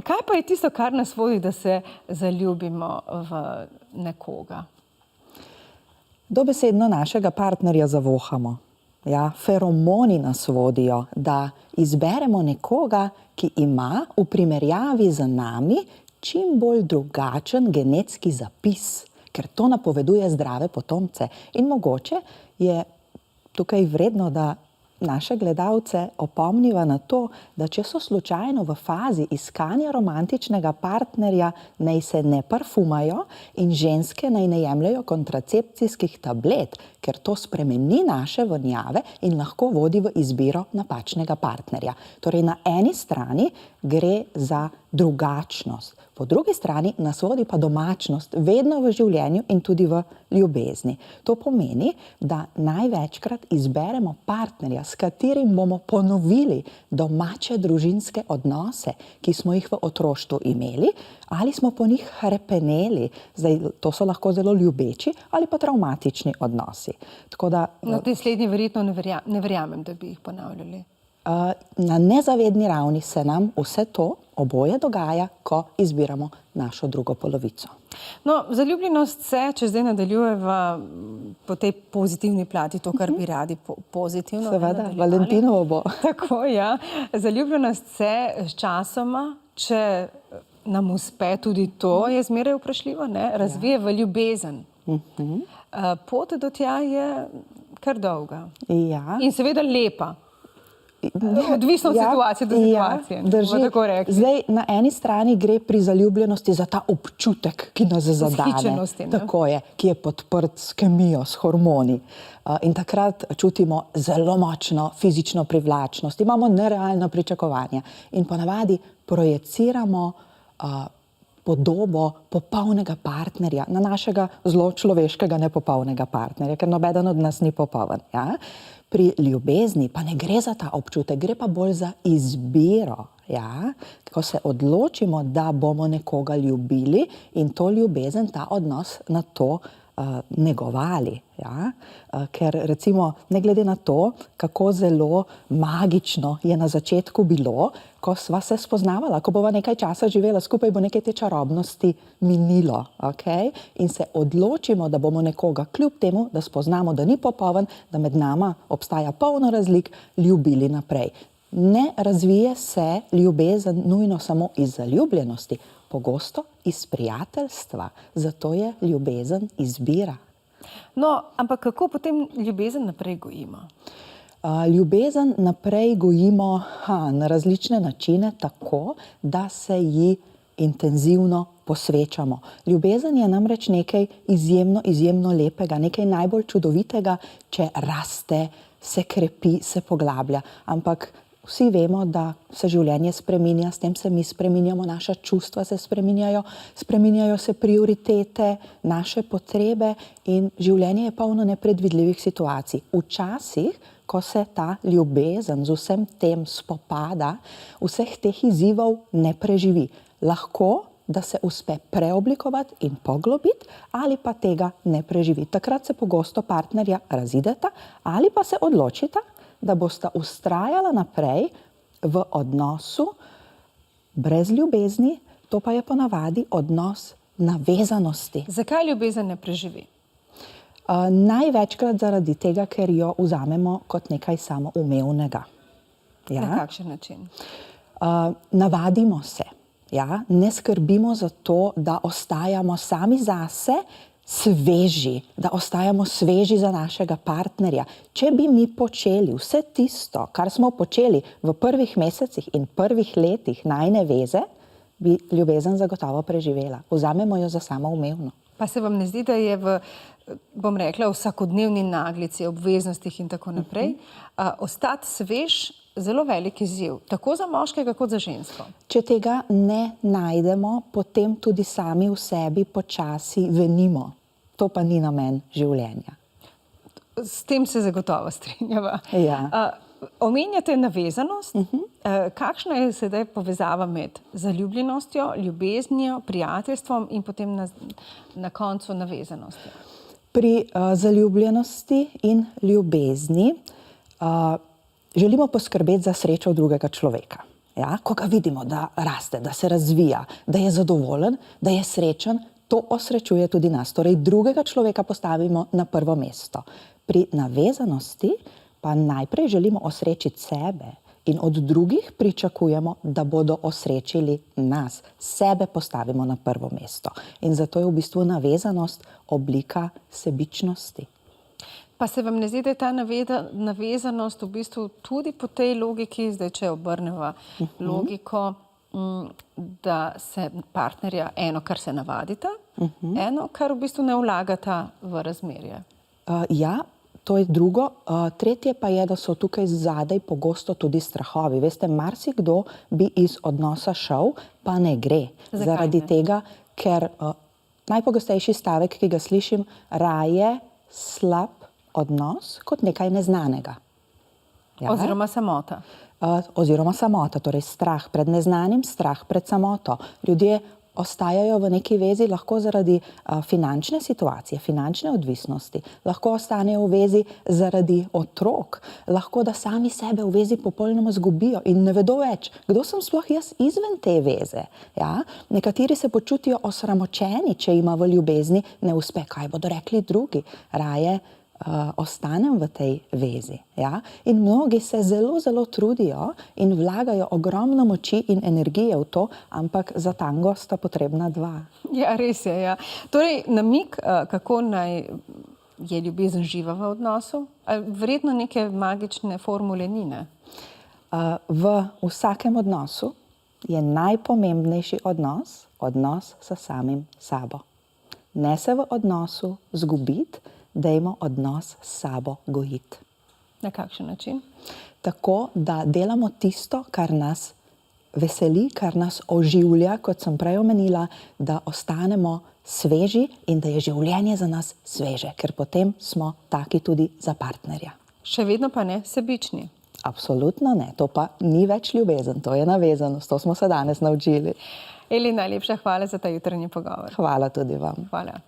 kaj pa je tisto, kar nas vodi, da se zaljubimo v nekoga? Dobesedno našega partnerja zavohamo. Ja, feromoni nas vodijo, da izberemo nekoga, ki ima v primerjavi z nami čim bolj drugačen genetski zapis, ker to napoveduje zdrave potomce. In mogoče je tukaj vredno, da naše gledalce opomniva na to, da če so slučajno v fazi iskanja romantičnega partnerja, naj se ne parfumajo in ženske naj ne jemljajo kontracepcijskih tablet, ker to spremeni naše vonjave in lahko vodi v izbiro napačnega partnerja. Torej na eni strani gre za drugačnost, po drugi strani nas vodi pa domačnost vedno v življenju in tudi v ljubezni. To pomeni, da največkrat izberemo partnerja, s katerim bomo ponovili domače družinske odnose, ki smo jih v otroštvu imeli, ali smo po njih hrepeneli. Zdaj, to so lahko zelo ljubeči ali pa travmatični odnosi. Tako da, No, te slednje verjetno ne verjamem, da bi jih ponavljali. Na nezavedni ravni se nam vse to oboje dogaja, ko izbiramo našo drugo polovico. No, zaljubljenost se, če zdaj nadaljujeva po tej pozitivni plati, to, kar bi radi pozitivno Seveda, Valentinovo bo. Tako, ja. Zaljubljenost se s časoma, če nam uspe tudi to, je zmeraj vprašljivo, ne? Razvije v ljubezen. Pot do tja je kar dolga. Ja. In seveda lepa. Odvisno od situacije do situacije. Drži. Zdaj, na eni strani gre pri zaljubljenosti za ta občutek, ki nas zadane. Vzhičenosti, ne? Tako je, ki je podprt s kemijo, s hormoni. In takrat čutimo zelo močno fizično privlačnost, imamo nerealna pričakovanja in ponavadi projeciramo podobo popolnega partnerja na našega zelo človeškega nepopolnega partnerja, ker nobeden od nas ni popoln. Ja? Pri ljubezni pa ne gre za ta občutek, gre pa bolj za izbiro. Ja? Ko se odločimo, da bomo nekoga ljubili in to ljubezen, ta odnos na to negovali. Ja? Ker recimo, ne glede na to, kako zelo magično je na začetku bilo, ko sva se spoznavala, ko bova nekaj časa živela skupaj, bo nekaj te čarobnosti minilo. Okay? In se odločimo, da bomo nekoga kljub temu, da spoznamo, da ni popoln, da med nama obstaja polno razlik, ljubili naprej. Ne razvije se ljubezen nujno samo iz zaljubljenosti, pogosto iz prijateljstva. Zato je ljubezen izbira. No, ampak kako potem ljubezen naprej gojimo? Ljubezen naprej gojimo na različne načine, tako da se ji intenzivno posvečamo. Ljubezen je namreč nekaj izjemno lepega, nekaj najbolj čudovitega, če raste, se krepi, se poglablja. Ampak vsi vemo, da se življenje spreminja, s tem se mi spreminjamo, naša čustva se spreminjajo se prioritete, naše potrebe in življenje je polno nepredvidljivih situacij. Včasih, ko se ta ljubezen z vsem tem spopada, vseh teh izzivov ne preživi. Lahko, da se uspe preoblikovati in poglobiti, ali pa tega ne preživi. Takrat se pogosto partnerja razideta ali pa se odločita, da bosta vztrajala naprej v odnosu brez ljubezni, to pa je ponavadi odnos navezanosti. Zakaj ljubezen ne preživi? Največkrat zaradi tega, ker jo vzamemo kot nekaj samoumevnega. Ja? Na kakšen način? Navadimo se. Ja? Ne skrbimo za to, da ostajamo sami zase, sveži, da ostajamo sveži za našega partnerja. Če bi mi počeli vse tisto, kar smo počeli v prvih mesecih in prvih letih najine veze, bi ljubezen zagotovo preživela. Vzamemo jo za samoumevno. Pa se vam ne zdi, da je v, bom rekla, vsakodnevni naglici, obveznostih in tako naprej, ostati svež zelo velik izziv, tako za moškega kot za žensko? Če tega ne najdemo, potem tudi sami v sebi počasi venimo. To pa ni namen življenja. S tem se zagotovo strinjava. Ja. Omenjate navezanost. Kakšna je sedaj povezava med zaljubljenostjo, ljubeznijo, prijateljstvom in potem na koncu navezanostjo? Pri zaljubljenosti in ljubezni želimo poskrbeti za srečo drugega človeka. ja, ko ga vidimo, da raste, da se razvija, da je zadovoljen, da je srečen, to osrečuje tudi nas. Torej, drugega človeka postavimo na prvo mesto. Pri navezanosti pa najprej želimo osrečiti sebe in od drugih pričakujemo, da bodo osrečili nas. Sebe postavimo na prvo mesto. In zato je v bistvu navezanost oblika sebičnosti. Pa se vam ne zdi, da je ta navezanost v bistvu tudi po tej logiki, zdaj če obrneva logiko, da se partnerja eno, kar se navadita, eno, kar v bistvu ne vlagata v razmerje? Ja, to je drugo. Tretje pa je, da so tukaj zadaj pogosto tudi strahovi. Veste, marsikdo bi iz odnosa šel, pa ne gre. Zakaj Zaradi ne? tega, ker najpogostejši stavek, ki ga slišim, raje slab odnos kot nekaj neznanega. Ja? Oziroma samota. Oziroma samota, torej strah pred neznanim, strah pred samoto. Ljudje ostajajo v neki vezi lahko zaradi finančne situacije, finančne odvisnosti, lahko ostanejo v vezi zaradi otrok, lahko da sami sebe v vezi popolnoma zgubijo in ne vedo več, kdo sem sploh jaz izven te veze. Ja? Nekateri se počutijo osramočeni, če ima v ljubezni ne uspe, kaj bodo rekli drugi. Raje ostanem v tej vezi. Ja? In mnogi se zelo, zelo trudijo in vlagajo ogromno moči in energije v to, ampak za tango sta potrebna dva. Ja, res je. Ja. Torej, namig, kako naj je ljubezen živa v odnosu? Verjetno neke magične formule ni, ne? V vsakem odnosu je najpomembnejši odnos, odnos s samim sabo. Ne se v odnosu zgubiti, dajmo odnos s sabo gojiti. Na kakšen način? Tako, da delamo tisto, kar nas veseli, kar nas oživlja, kot sem prej omenila, da ostanemo sveži in da je življenje za nas sveže, ker potem smo taki tudi za partnerja. Še vedno pa ne sebični. Absolutno ne, to pa ni več ljubezen, to je navezanost, to smo se danes naučili. Eli, najlepša hvala za ta jutranji pogovor. Hvala tudi vam. Hvala.